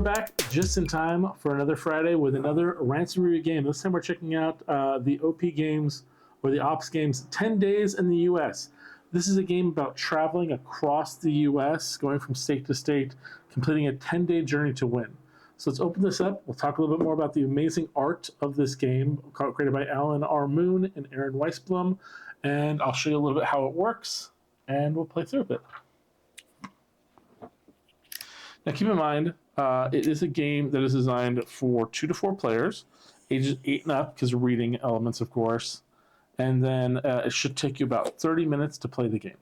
back just in time for another Friday with another Rants review game. This time we're checking out the OP games, or the Ops games, 10 Days in the US. This is a game about traveling across the US, going from state to state, completing a 10-day journey to win. So let's open this up. We'll talk a little bit more about the amazing art of this game, created by Alan R. Moon and Aaron Weisblum, and I'll show you a little bit how it works, and we'll play through a bit. Now keep in mind, it is a game that is designed for 2 to 4 players, ages 8 and up, because reading elements, of course, and then it should take you about 30 minutes to play the game.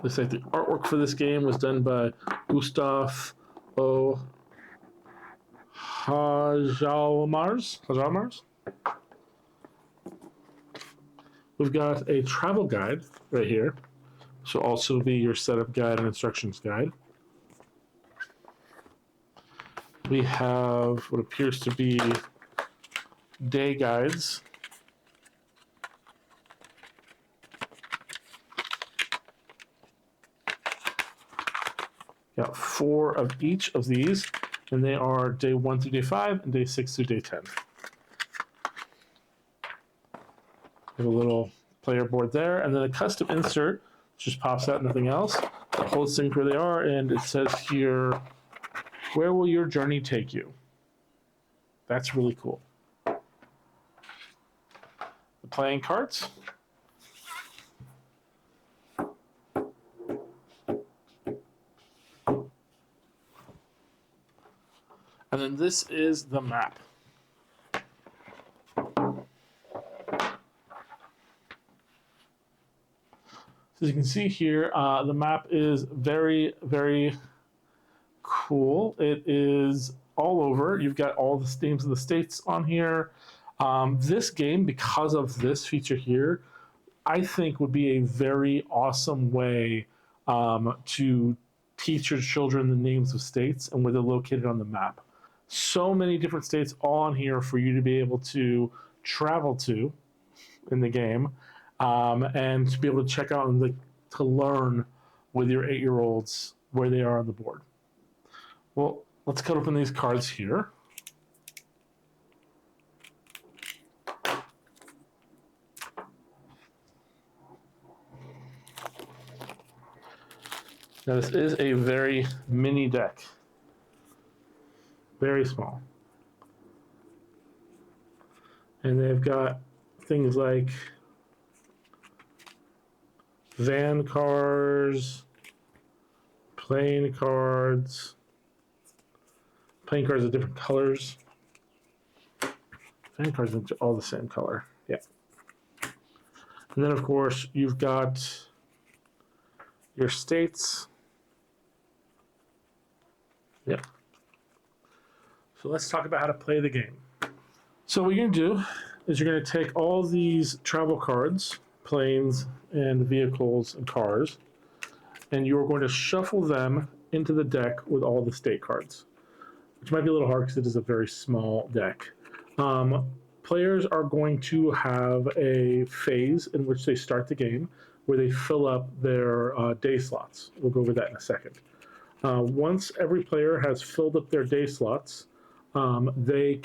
Looks like the artwork for this game was done by Usaopoly. We've got a travel guide right here. This will also be your setup guide and instructions guide. We have what appears to be day guides. Got 4 of each of these, and they are day 1 through day 5 and day 6 through day 10. We have a little player board there, and then a custom insert, which just pops out, nothing else. It holds things where they are, and it says here, where will your journey take you? That's really cool. The playing cards. And then this is the map. So as you can see here, the map is very, very cool. It is all over. You've got all the names of the states on here. This game, because of this feature here, I think would be a very awesome way to teach your children the names of states and where they're located on the map. So many different states all on here for you to be able to travel to in the game, and to be able to check out and to learn with your 8-year-olds where they are on the board. Well, let's cut open these cards here. Now this is a very mini deck. Very small. And they've got things like van cars, plane cards. Plane cards are different colors. Van cards are all the same color. Yeah. And then, of course, you've got your states. Yep. So let's talk about how to play the game. So what you're going to do is you're going to take all these travel cards, planes and vehicles and cars, and you're going to shuffle them into the deck with all the state cards, which might be a little hard because it is a very small deck. Players are going to have a phase in which they start the game where they fill up their day slots. We'll go over that in a second. Once every player has filled up their day slots, the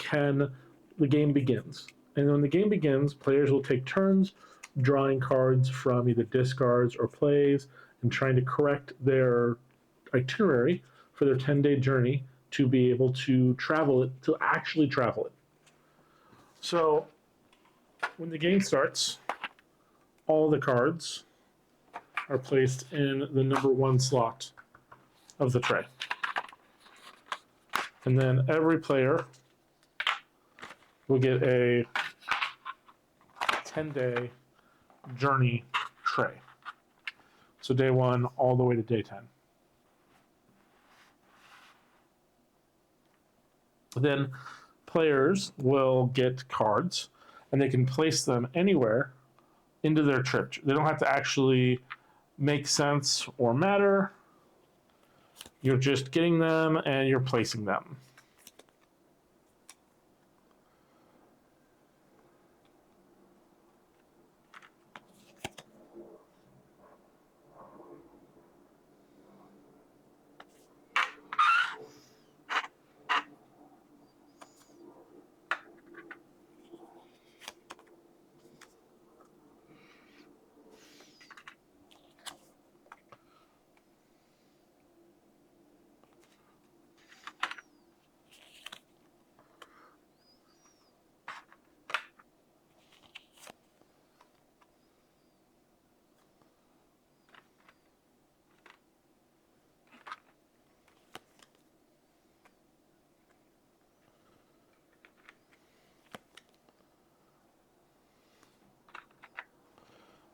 game begins. And when the game begins, players will take turns drawing cards from either discards or plays and trying to correct their itinerary for their 10-day journey to be able to travel it, to actually travel it. So when the game starts, all the cards are placed in the number 1 slot of the tray. And then every player will get a 10-day journey tray. So day 1 all the way to day 10. Then players will get cards, and they can place them anywhere into their trip. They don't have to actually make sense or matter. You're just getting them and you're placing them.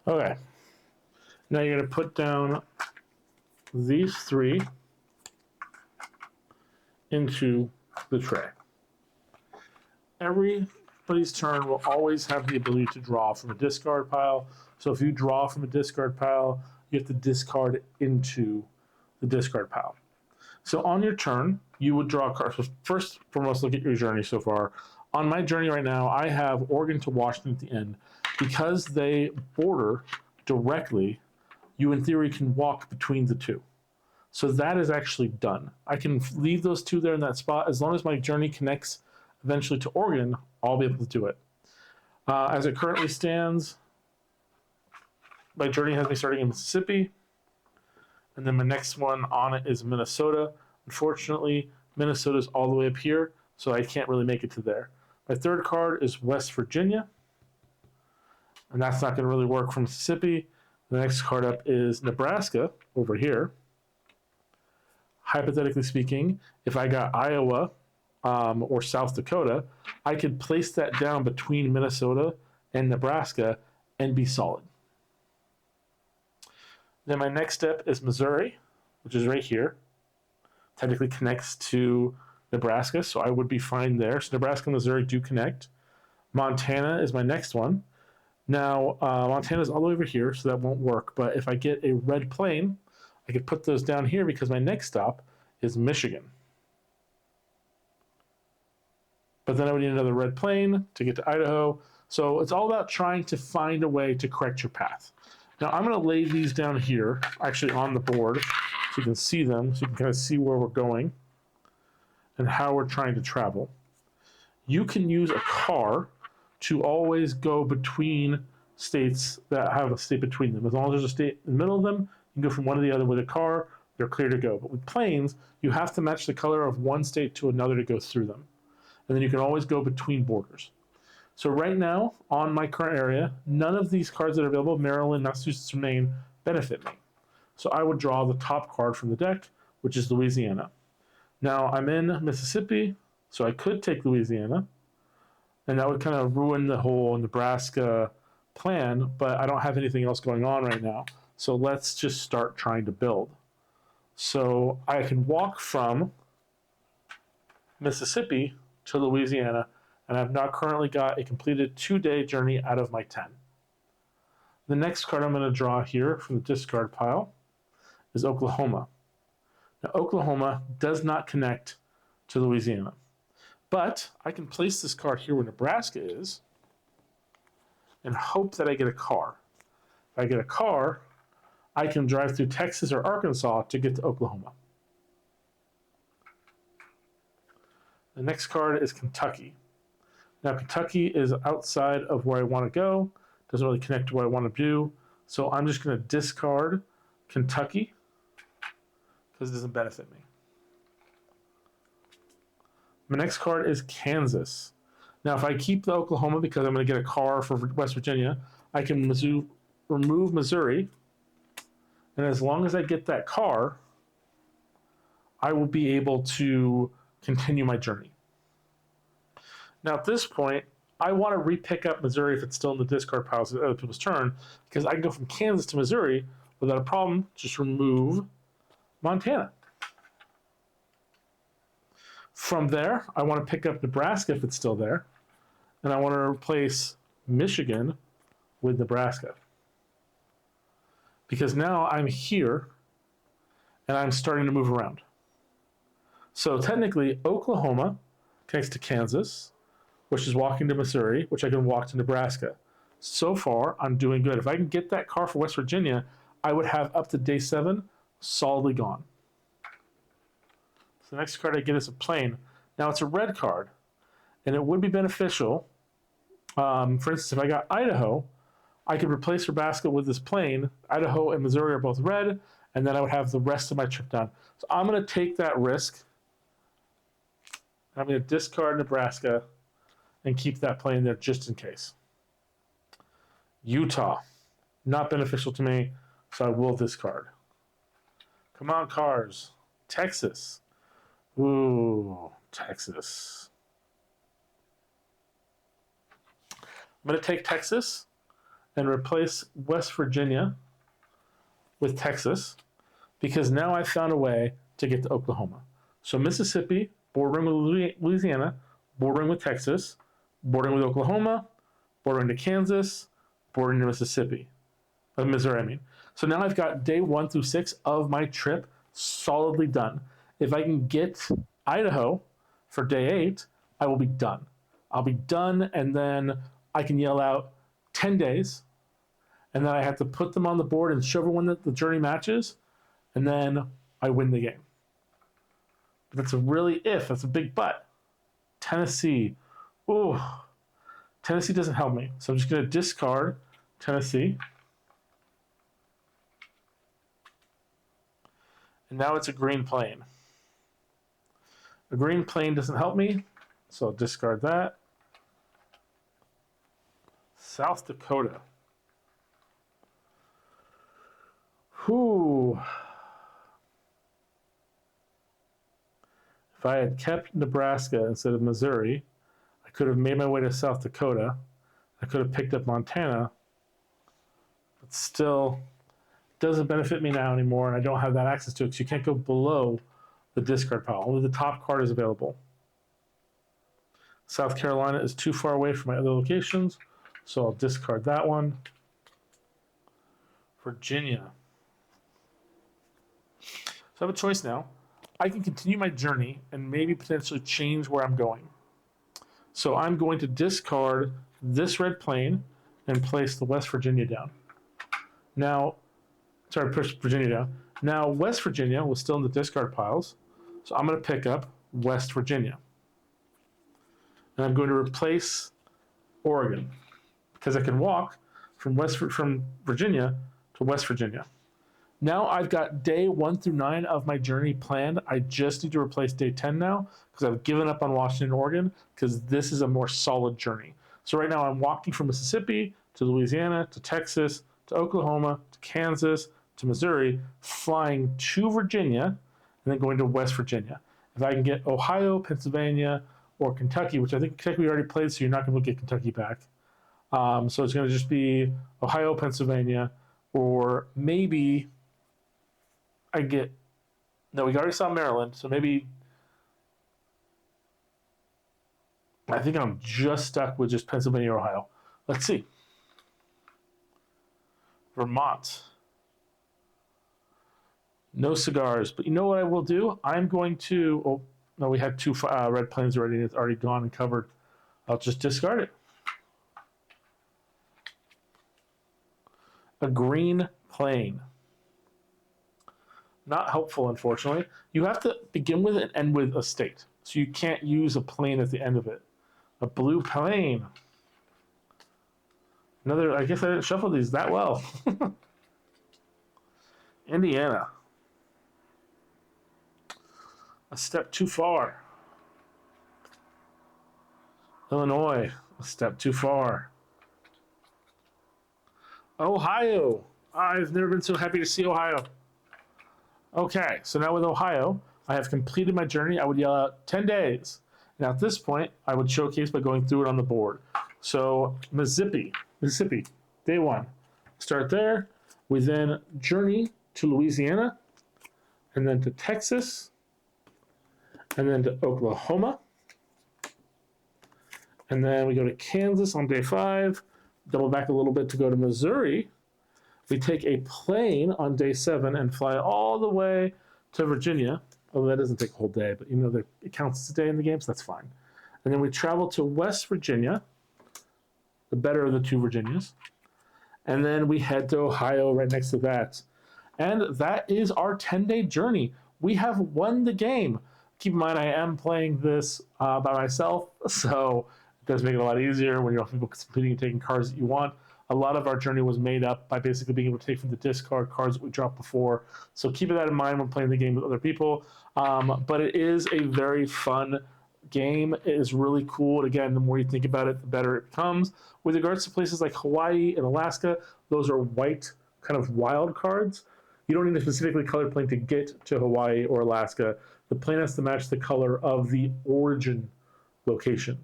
Okay. Now you're going to put down these 3 into the tray. Everybody's turn will always have the ability to draw from a discard pile. So if you draw from a discard pile, you have to discard into the discard pile. So on your turn, you would draw a card. So first, foremost, look at your journey so far. On my journey right now, I have Oregon to Washington at the end. Because they border directly, you in theory can walk between the 2. So that is actually done. I can leave those 2 there in that spot. As long as my journey connects eventually to Oregon, I'll be able to do it. As it currently stands, my journey has me starting in Mississippi. And then my next one on it is Minnesota. Unfortunately, Minnesota's all the way up here, so I can't really make it to there. My third card is West Virginia. And that's not going to really work for Mississippi. The next card up is Nebraska over here. Hypothetically speaking, if I got Iowa or South Dakota, I could place that down between Minnesota and Nebraska and be solid. Then my next step is Missouri, which is right here. Technically connects to Nebraska, so I would be fine there. So Nebraska and Missouri do connect. Montana is my next one. Now, Montana's all the way over here, so that won't work. But if I get a red plane, I could put those down here because my next stop is Michigan. But then I would need another red plane to get to Idaho. So it's all about trying to find a way to correct your path. Now, I'm going to lay these down here, actually on the board, so you can see them, so you can kind of see where we're going and how we're trying to travel. You can use a car to always go between states that have a state between them. As long as there's a state in the middle of them, you can go from one to the other with a car, they're clear to go. But with planes, you have to match the color of one state to another to go through them. And then you can always go between borders. So right now, on my current area, none of these cards that are available, Maryland, Massachusetts, or Maine, benefit me. So I would draw the top card from the deck, which is Louisiana. Now, I'm in Mississippi, so I could take Louisiana, and that would kind of ruin the whole Nebraska plan, but I don't have anything else going on right now. So let's just start trying to build. So I can walk from Mississippi to Louisiana, and I've now currently got a completed 2-day journey out of my 10. The next card I'm going to draw here from the discard pile is Oklahoma. Now, Oklahoma does not connect to Louisiana. But I can place this card here where Nebraska is and hope that I get a car. If I get a car, I can drive through Texas or Arkansas to get to Oklahoma. The next card is Kentucky. Now, Kentucky is outside of where I want to go. Doesn't really connect to what I want to do. So I'm just going to discard Kentucky because it doesn't benefit me. My next card is Kansas. Now, if I keep the Oklahoma because I'm going to get a car for West Virginia, I can remove Missouri. And as long as I get that car, I will be able to continue my journey. Now, at this point, I want to re-pick up Missouri if it's still in the discard piles at other people's turn, because I can go from Kansas to Missouri without a problem. Just remove Montana. From there, I want to pick up Nebraska if it's still there, and I want to replace Michigan with Nebraska. Because now I'm here, and I'm starting to move around. So technically, Oklahoma connects to Kansas, which is walking to Missouri, which I can walk to Nebraska. So far, I'm doing good. If I can get that car for West Virginia, I would have up to day 7 solidly gone. So the next card I get is a plane. Now it's a red card, and it would be beneficial. For instance, if I got Idaho, I could replace Nebraska with this plane. Idaho and Missouri are both red, and then I would have the rest of my trip done. So I'm going to take that risk. I'm going to discard Nebraska and keep that plane there just in case. Utah, not beneficial to me, so I will discard. Come on, cars. Texas. Ooh, Texas. I'm going to take Texas and replace West Virginia with Texas because now I've found a way to get to Oklahoma. So Mississippi, bordering with Louisiana, bordering with Texas, bordering with Oklahoma, bordering to Kansas, bordering to Missouri, I mean. So now I've got day 1 through 6 of my trip solidly done. If I can get Idaho for day 8, I will be done. I'll be done, and then I can yell out 10 days, and then I have to put them on the board and show everyone that the journey matches, and then I win the game. But that's a really if. That's a big but. Tennessee. Ooh. Tennessee doesn't help me. So I'm just going to discard Tennessee. And now it's a green plane. A green plane doesn't help me, so I'll discard that. South Dakota. Whew. If I had kept Nebraska instead of Missouri, I could have made my way to South Dakota. I could have picked up Montana, but still doesn't benefit me now anymore, and I don't have that access to it because you can't go below the discard pile. Only the top card is available. South Carolina is too far away from my other locations, so I'll discard that one. Virginia. So I have a choice now. I can continue my journey and maybe potentially change where I'm going. So I'm going to discard this red plane and place the West Virginia down. Now, sorry, push Virginia down. Now, West Virginia was still in the discard piles, so I'm going to pick up West Virginia. And I'm going to replace Oregon because I can walk from Virginia to West Virginia. Now I've got day 1 through 9 of my journey planned. I just need to replace day 10 now because I've given up on Washington and Oregon because this is a more solid journey. So right now I'm walking from Mississippi to Louisiana to Texas to Oklahoma to Kansas to Missouri, flying to Virginia and then going to West Virginia. If I can get Ohio, Pennsylvania, or Kentucky, which I think Kentucky we already played, so you're not going to get Kentucky back. So it's going to just be Ohio, Pennsylvania, or maybe I get, no, we already saw Maryland, so maybe, I think I'm just stuck with just Pennsylvania or Ohio. Let's see. Vermont. No cigars, but you know what I will do? I'm going to, oh, no, we had 2 red planes already, and it's already gone and covered. I'll just discard it. A green plane. Not helpful, unfortunately. You have to begin with and end with a state. So you can't use a plane at the end of it. A blue plane. Another, I guess I didn't shuffle these that well. Indiana. A step too far. Illinois. A step too far. Ohio. I've never been so happy to see Ohio. Okay, so now with Ohio, I have completed my journey. I would yell out 10 days. Now at this point, I would showcase by going through it on the board. So Mississippi, day 1. Start there. We then journey to Louisiana, and then to Texas, and then to Oklahoma. And then we go to Kansas on day 5, double back a little bit to go to Missouri. We take a plane on day 7 and fly all the way to Virginia. Although that doesn't take a whole day, but you know that it counts as a day in the game, so that's fine. And then we travel to West Virginia, the better of the two Virginias. And then we head to Ohio right next to that. And that is our 10-day journey. We have won the game. Keep in mind, I am playing this by myself, so it does make it a lot easier when you're all people competing and taking cards that you want. A lot of our journey was made up by basically being able to take from the discard cards that we dropped before. So keep that in mind when playing the game with other people. But it is a very fun game. It is really cool. And again, the more you think about it, the better it becomes. With regards to places like Hawaii and Alaska, those are white kind of wild cards. You don't need a specifically colored plane to get to Hawaii or Alaska. The plane has to match the color of the origin location.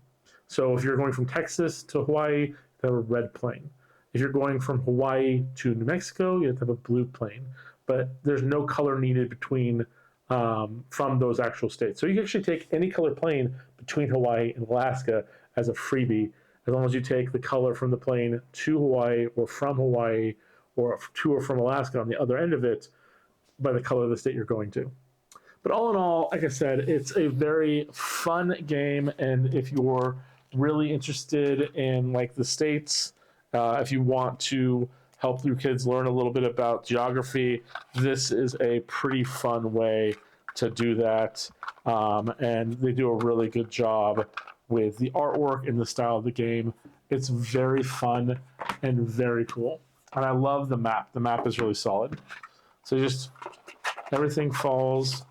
So if you're going from Texas to Hawaii, you have a red plane. If you're going from Hawaii to New Mexico, you have to have a blue plane. But there's no color needed between from those actual states. So you can actually take any color plane between Hawaii and Alaska as a freebie, as long as you take the color from the plane to Hawaii or from Hawaii or to or from Alaska on the other end of it by the color of the state you're going to. But all in all, like I said, it's a very fun game, and if you're really interested in like the states, if you want to help your kids learn a little bit about geography, this is a pretty fun way to do that. And they do a really good job with the artwork and the style of the game. It's very fun and very cool. And I love the map. The map is really solid. So just everything falls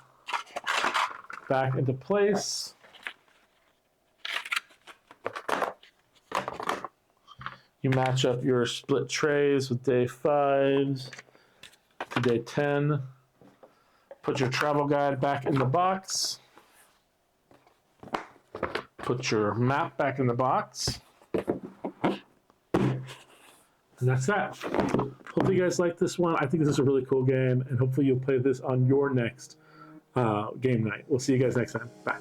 back into place. You match up your split trays with day 5 to day 10. Put your travel guide back in the box. Put your map back in the box. And that's that. Hopefully you guys like this one. I think this is a really cool game, and hopefully you'll play this on your next game night. We'll see you guys next time. Bye.